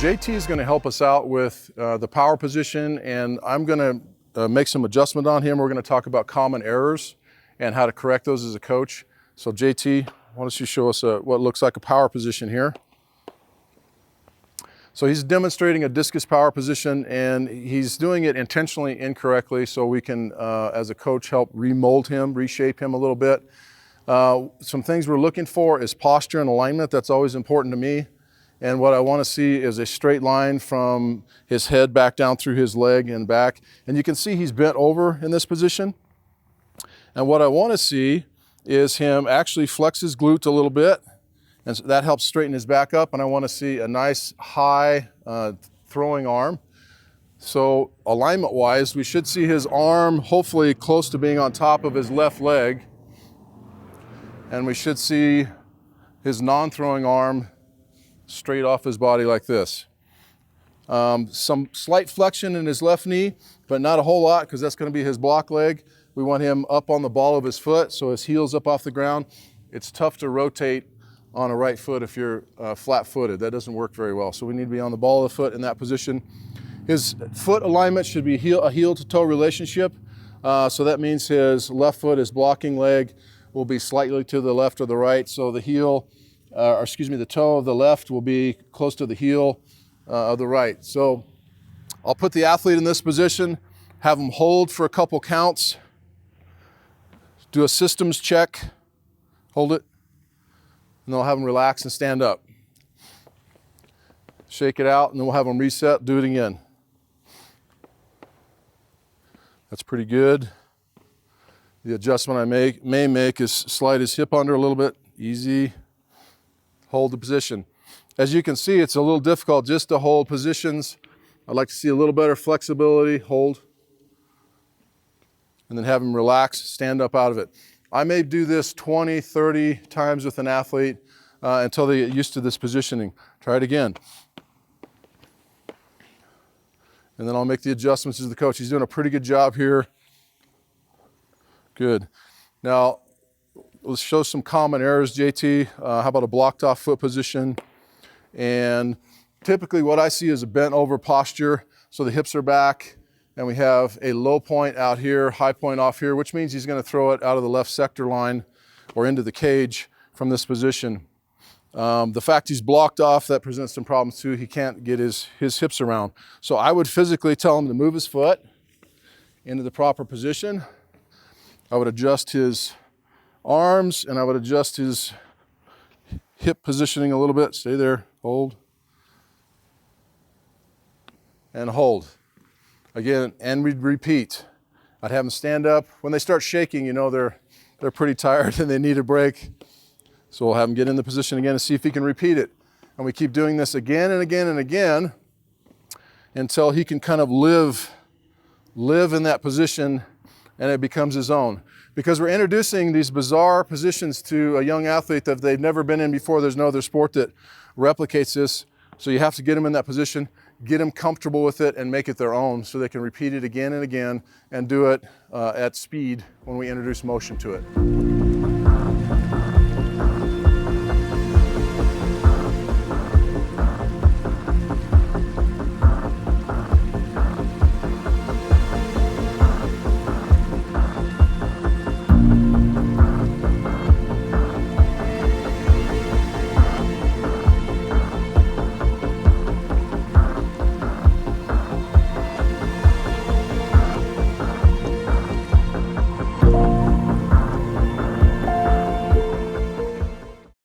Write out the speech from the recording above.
JT is going to help us out with the power position, and I'm going to make some adjustment on him. We're going to talk about common errors and how to correct those as a coach. So JT, why don't you show us what looks like a power position here. So he's demonstrating a discus power position, and he's doing it intentionally incorrectly, so we can, as a coach, help remold him, reshape him a little bit. Some things we're looking for is posture and alignment. That's always important to me. And what I want to see is a straight line from his head back down through his leg and back. And you can see he's bent over in this position. And what I want to see is him actually flex his glute a little bit. And so that helps straighten his back up. And I want to see a nice high throwing arm. So alignment-wise, we should see his arm hopefully close to being on top of his left leg. And we should see his non-throwing arm straight off his body like this. Some slight flexion in his left knee, but not a whole lot because that's going to be his block leg. We want him up on the ball of his foot so his heel's up off the ground. It's tough to rotate on a right foot if you're flat-footed. That doesn't work very well. So we need to be on the ball of the foot in that position. His foot alignment should be a heel-to-toe relationship. So that means his left foot, his blocking leg, will be slightly to the left or the right. So the the toe of the left will be close to the heel of the right. So I'll put the athlete in this position, have him hold for a couple counts, do a systems check, hold it, and then I'll have him relax and stand up. Shake it out, and then we'll have him reset, do it again. That's pretty good. The adjustment I may make is slide his hip under a little bit, easy. Hold the position. As you can see, it's a little difficult just to hold positions. I'd like to see a little better flexibility, hold, and then have him relax, stand up out of it. I may do this 20, 30 times with an athlete until they get used to this positioning. Try it again. And then I'll make the adjustments as the coach. He's doing a pretty good job here. Good. Now, let's show some common errors, JT. How about a blocked off foot position? And typically what I see is a bent over posture. So the hips are back and we have a low point out here, high point off here, which means he's going to throw it out of the left sector line or into the cage from this position. The fact he's blocked off, that presents some problems too. He can't get his hips around. So I would physically tell him to move his foot into the proper position. I would adjust his arms and I would adjust his hip positioning a little bit. Stay there, hold, and hold. Again, and we'd repeat. I'd have them stand up. When they start shaking, you know they're pretty tired and they need a break. So we'll have him get in the position again and see if he can repeat it. And we keep doing this again and again and again until he can kind of live in that position and it becomes his own. Because we're introducing these bizarre positions to a young athlete that they've never been in before. There's no other sport that replicates this. So you have to get them in that position, get them comfortable with it, and make it their own so they can repeat it again and again and do it at speed when we introduce motion to it.